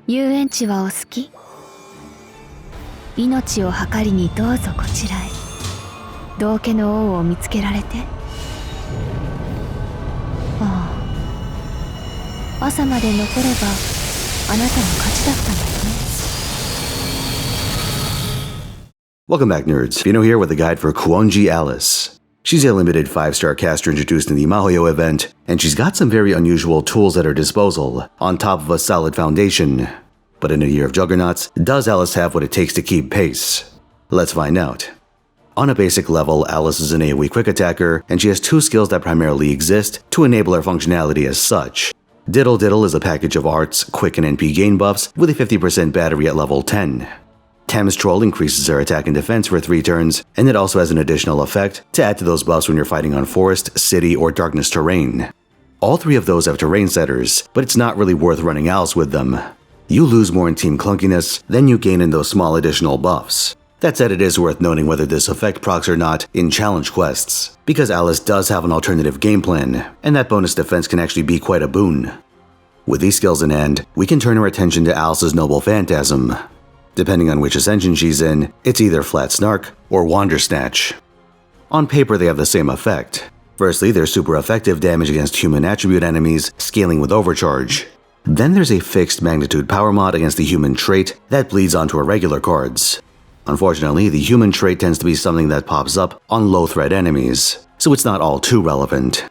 遊園地はお好き？命を計りにどうぞこちらへ。道化の王を見つけられて。ああ、朝まで残ればあなたの勝ちだったんだよね。Welcome back, nerds. Fino here with a guide for Kuonji Alice. She's a limited 5-star caster introduced in the MAHOYO event, and she's got some very unusual tools at her disposal, on top of a solid foundation. But in a year of juggernauts, does Alice have what it takes to keep pace? Let's find out. On a basic level, Alice is an AoE quick attacker, and she has two skills that primarily exist to enable her functionality as such. Diddle Diddle is a package of arts, quick and NP gain buffs, with a 50% battery at level 10. Tam's Troll increases her attack and defense for 3 turns, and it also has an additional effect to add to those buffs when you're fighting on forest, city, or darkness terrain. All 3 of those have terrain setters, but it's not really worth running Alice with them. You lose more in team clunkiness than you gain in those small additional buffs. That said, it is worth noting whether this effect procs or not in challenge quests, because Alice does have an alternative game plan, and that bonus defense can actually be quite a boon. With these skills in hand, we can turn our attention to Alice's Noble Phantasm. Depending on which ascension she's in, it's either Flat Snark or Wander Snatch. On paper, they have the same effect. Firstly, they're super effective damage against human attribute enemies, scaling with overcharge. Then there's a fixed magnitude power mod against the human trait that bleeds onto her regular cards. Unfortunately, the human trait tends to be something that pops up on low threat enemies, so it's not all too relevant.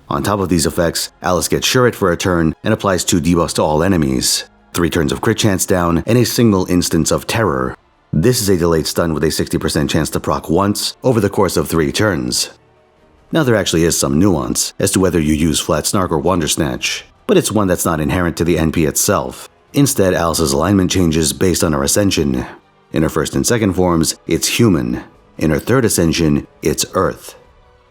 On top of these effects, Alice gets Sure It for a turn and applies 2 debuffs to all enemies. 3 turns of crit chance down, and a single instance of terror. This is a delayed stun with a 60% chance to proc once over the course of 3 turns. Now there actually is some nuance as to whether you use Flat Snark or Wander Snatch, but it's one that's not inherent to the NP itself. Instead, Alice's alignment changes based on her ascension. In her first and second forms, it's human. In her third ascension, it's earth.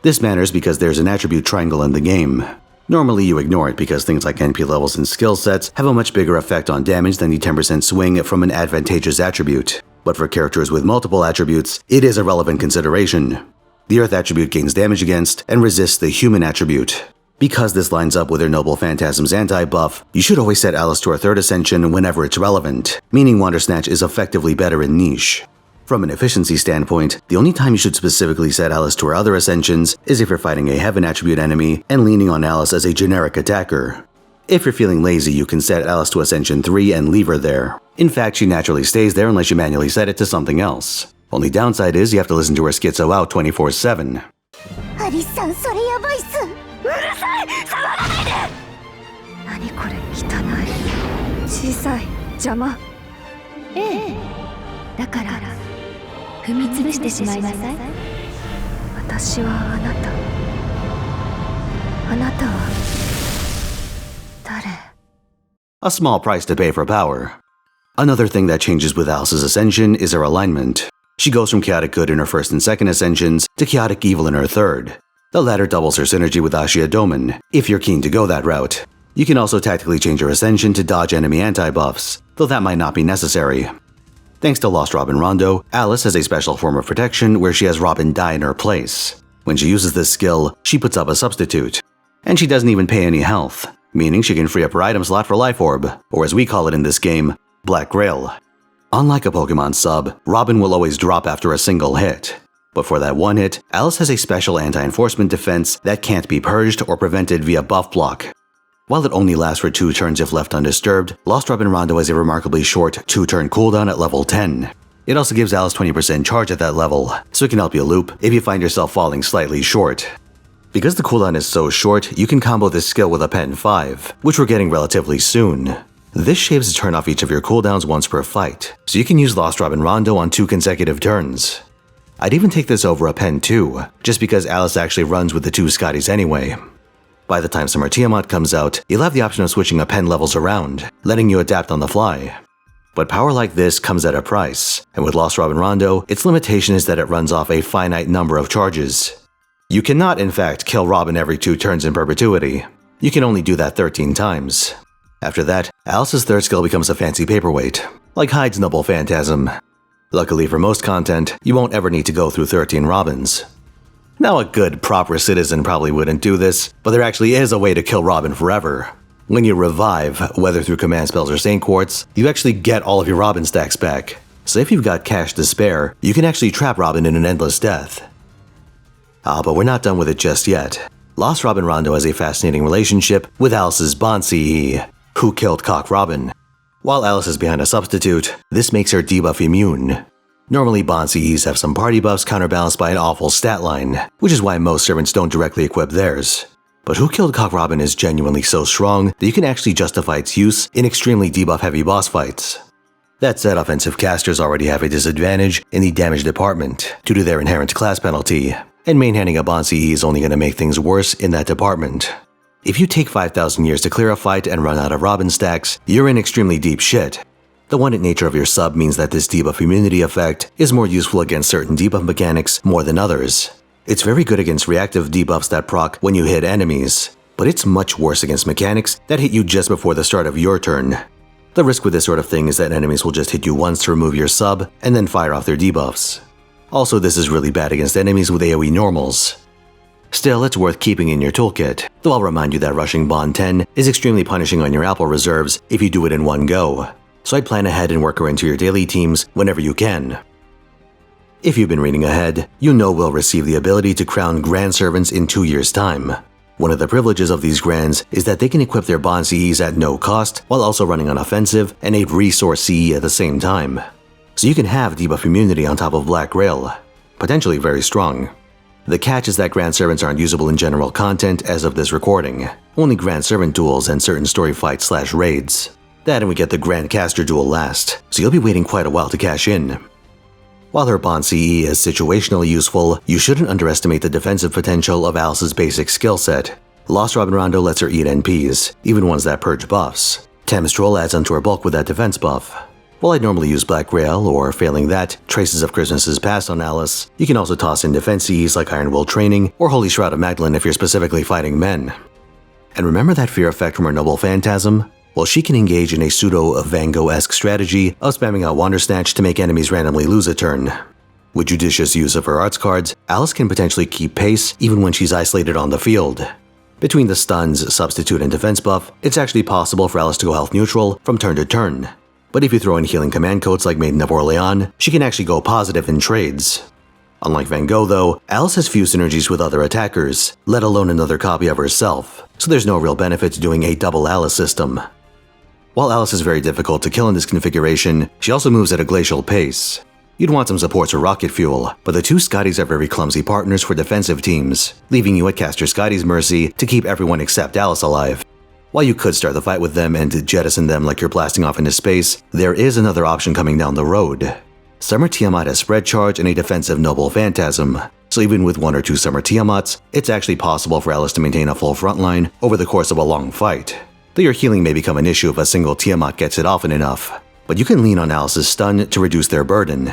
This matters because there's an attribute triangle in the game. Normally you ignore it because things like NP levels and skill sets have a much bigger effect on damage than the 10% swing from an advantageous attribute. But for characters with multiple attributes, it is a relevant consideration. The Earth attribute gains damage against and resists the human attribute. Because this lines up with her Noble Phantasm's anti-buff, you should always set Alice to her third ascension whenever it's relevant, meaning Wander Snatch is effectively better in niche. From an efficiency standpoint, the only time you should specifically set Alice to her other ascensions is if you're fighting a Heaven attribute enemy and leaning on Alice as a generic attacker. If you're feeling lazy, you can set Alice to Ascension 3 and leave her there. In fact, she naturally stays there unless you manually set it to something else. Only downside is you have to listen to her schizo out 24/7. アリスさん、それやばいっす。うるさい、騒がないで。何これ、汚い。小さい、邪魔。ええ。だから。踏み潰してしまいなさい。私はあなた。あなたは誰？ A small price to pay for power. Another thing that changes with Alice's ascension is her alignment. She goes from chaotic good in her first and second ascensions to chaotic evil in her third. The latter doubles her synergy with Ashia Doman, if you're keen to go that route. You can also tactically change her ascension to dodge enemy anti-buffs, though that might not be necessary. Thanks to Lost Robin Rondo, Alice has a special form of protection where she has Robin die in her place. When she uses this skill, she puts up a substitute. And she doesn't even pay any health, meaning she can free up her item slot for Life Orb, or as we call it in this game, Black Grail. Unlike a Pokemon sub, Robin will always drop after a single hit. But for that one hit, Alice has a special anti-enforcement defense that can't be purged or prevented via buff block. While it only lasts for 2 turns if left undisturbed, Lost Robin Rondo has a remarkably short 2-turn cooldown at level 10. It also gives Alice 20% charge at that level, so it can help you loop if you find yourself falling slightly short. Because the cooldown is so short, you can combo this skill with a Pen 5, which we're getting relatively soon. This shaves a turn off each of your cooldowns once per fight, so you can use Lost Robin Rondo on 2 consecutive turns. I'd even take this over a Pen 2, just because Alice actually runs with the 2 Scotties anyway. By the time Summer Tiamat comes out, you'll have the option of switching a pen levels around, letting you adapt on the fly. But power like this comes at a price, and with Lost Robin Rondo, its limitation is that it runs off a finite number of charges. You cannot, in fact, kill Robin every 2 turns in perpetuity. You can only do that 13 times. After that, Alice's third skill becomes a fancy paperweight, like Hyde's Noble Phantasm. Luckily for most content, you won't ever need to go through 13 Robins. Now a good, proper citizen probably wouldn't do this, but there actually is a way to kill Robin forever. When you revive, whether through command spells or Saint Quartz, you actually get all of your Robin stacks back. So if you've got cash to spare, you can actually trap Robin in an endless death. But we're not done with it just yet. Lost Robin Rondo has a fascinating relationship with Alice's Bonsee, who killed Cock Robin. While Alice is behind a substitute, this makes her debuff immune. Normally Bonsees have some party buffs counterbalanced by an awful stat line, which is why most servants don't directly equip theirs. But Who Killed Cock Robin is genuinely so strong that you can actually justify its use in extremely debuff-heavy boss fights. That said, offensive casters already have a disadvantage in the damage department due to their inherent class penalty, and main-handing a Bonsee is only going to make things worse in that department. If you take 5,000 years to clear a fight and run out of Robin stacks, you're in extremely deep shit. The one-hit nature of your sub means that this debuff immunity effect is more useful against certain debuff mechanics more than others. It's very good against reactive debuffs that proc when you hit enemies, but it's much worse against mechanics that hit you just before the start of your turn. The risk with this sort of thing is that enemies will just hit you once to remove your sub and then fire off their debuffs. Also, this is really bad against enemies with AoE normals. Still, it's worth keeping in your toolkit, though I'll remind you that rushing Bond 10 is extremely punishing on your Apple reserves if you do it in one go, so I'd plan ahead and work her into your daily teams whenever you can. If you've been reading ahead, you know we'll receive the ability to crown Grand Servants in 2 years' time. One of the privileges of these Grands is that they can equip their Bond CEs at no cost while also running on offensive and a resource CE at the same time. So you can have debuff immunity on top of Black Grail, potentially very strong. The catch is that Grand Servants aren't usable in general content as of this recording, only Grand Servant duels and certain story fights / raids. That and we get the Grand Caster duel last, so you'll be waiting quite a while to cash in. While her Bond CE is situationally useful, you shouldn't underestimate the defensive potential of Alice's basic skill set. Lost Robin Rondo lets her eat NPs, even ones that purge buffs. Temistral adds onto her bulk with that defense buff. While I'd normally use Black Grail, or failing that, Traces of Christmas's Past on Alice, you can also toss in defense CEs like Iron Will Training or Holy Shroud of Magdalene if you're specifically fighting men. And remember that fear effect from her Noble Phantasm? Well, she can engage in a pseudo-Van Gogh-esque strategy of spamming out Wander Snatch to make enemies randomly lose a turn. With judicious use of her arts cards, Alice can potentially keep pace even when she's isolated on the field. Between the stuns, substitute, and defense buff, it's actually possible for Alice to go health neutral from turn to turn. But if you throw in healing command codes like Maiden of Orleans, she can actually go positive in trades. Unlike Van Gogh though, Alice has few synergies with other attackers, let alone another copy of herself, so there's no real benefit to doing a double Alice system. While Alice is very difficult to kill in this configuration, she also moves at a glacial pace. You'd want some supports or rocket fuel, but the two Scotties are very clumsy partners for defensive teams, leaving you at Caster Scotty's mercy to keep everyone except Alice alive. While you could start the fight with them and jettison them like you're blasting off into space, there is another option coming down the road. Summer Tiamat has spread charge and a defensive Noble Phantasm, so even with 1 or 2 Summer Tiamats, it's actually possible for Alice to maintain a full frontline over the course of a long fight. Though your healing may become an issue if a single Tiamat gets it often enough, but you can lean on Alice's stun to reduce their burden.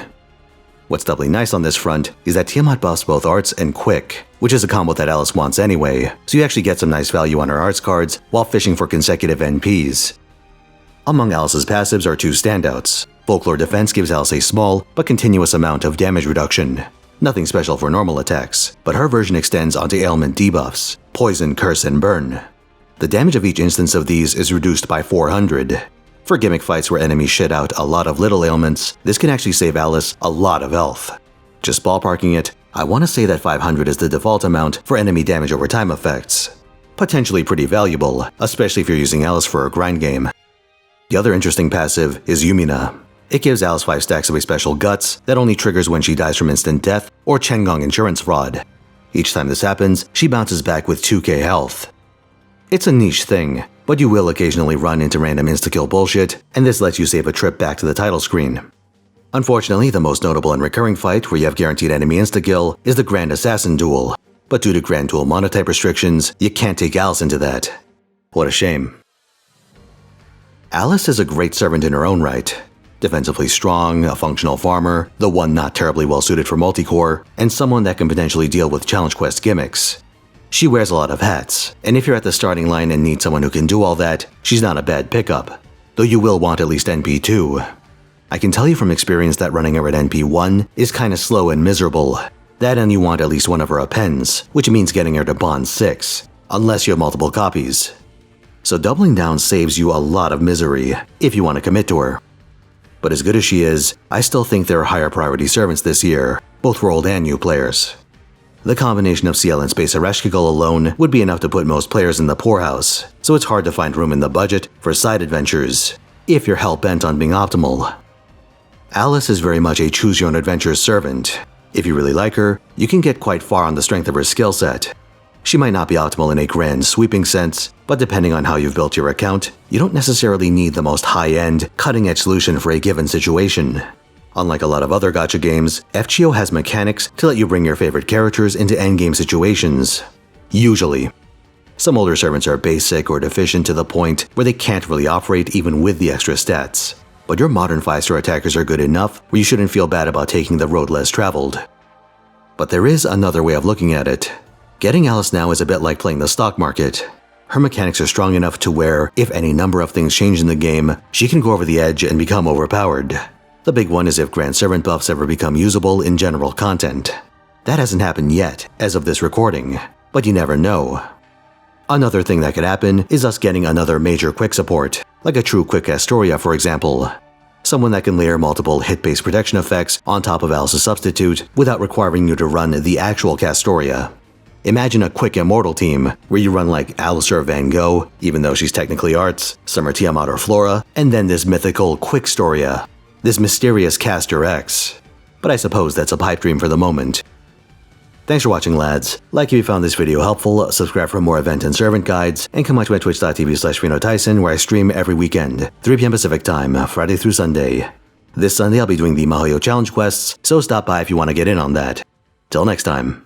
What's doubly nice on this front is that Tiamat buffs both arts and quick, which is a combo that Alice wants anyway, so you actually get some nice value on her arts cards while fishing for consecutive NPs. Among Alice's passives are 2 standouts. Folklore Defense gives Alice a small but continuous amount of damage reduction. Nothing special for normal attacks, but her version extends onto ailment debuffs, Poison, Curse, and Burn. The damage of each instance of these is reduced by 400. For gimmick fights where enemies shit out a lot of little ailments, this can actually save Alice a lot of health. Just ballparking it, I want to say that 500 is the default amount for enemy damage over time effects. Potentially pretty valuable, especially if you're using Alice for a grind game. The other interesting passive is Yumina. It gives Alice 5 stacks of a special Guts that only triggers when she dies from instant death or Chengong insurance fraud. Each time this happens, she bounces back with 2k health. It's a niche thing, but you will occasionally run into random insta-kill bullshit, and this lets you save a trip back to the title screen. Unfortunately, the most notable and recurring fight where you have guaranteed enemy insta-kill is the Grand Assassin duel, but due to Grand Duel monotype restrictions, you can't take Alice into that. What a shame. Alice is a great servant in her own right. Defensively strong, a functional farmer, the one not terribly well suited for multicore, and someone that can potentially deal with challenge quest gimmicks. She wears a lot of hats, and if you're at the starting line and need someone who can do all that, she's not a bad pickup, though you will want at least NP 2. I can tell you from experience that running her at NP 1 is kinda slow and miserable. That and you want at least one of her appends, which means getting her to Bond 6, unless you have multiple copies. so doubling down saves you a lot of misery if you want to commit to her. But as good as she is, I still think there are higher priority servants this year, both for old and new players. The combination of CL and Space Ereshkigal alone would be enough to put most players in the poorhouse, so it's hard to find room in the budget for side adventures, if you're hell-bent on being optimal. Alice is very much a choose-your-own-adventure servant. If you really like her, you can get quite far on the strength of her skill set. She might not be optimal in a grand sweeping sense, but depending on how you've built your account, you don't necessarily need the most high-end, cutting-edge solution for a given situation. Unlike a lot of other gacha games, FGO has mechanics to let you bring your favorite characters into endgame situations. Usually. Some older servants are basic or deficient to the point where they can't really operate even with the extra stats. But your modern 5-star attackers are good enough where you shouldn't feel bad about taking the road less traveled. But there is another way of looking at it. Getting Alice now is a bit like playing the stock market. Her mechanics are strong enough to where, if any number of things change in the game, she can go over the edge and become overpowered. The big one is if Grand Servant buffs ever become usable in general content. That hasn't happened yet, as of this recording, but you never know. Another thing that could happen is us getting another major quick support, like a true quick Astoria for example. Someone that can layer multiple hit-based protection effects on top of Alice's substitute without requiring you to run the actual Castoria. Imagine a quick Immortal team, where you run like Alice or Van Gogh, even though she's technically Arts, Summer Tiamat or Flora, and then this mythical Quick Storia. This mysterious Caster X. But I suppose that's a pipe dream for the moment. Thanks for watching, lads. Like if you found this video helpful, subscribe for more event and servant guides, and come watch my twitch.tv/Finotaisen where I stream every weekend, 3 PM Pacific time, Friday through Sunday. This Sunday I'll be doing the MahoYo challenge quests, so stop by if you want to get in on that. Till next time.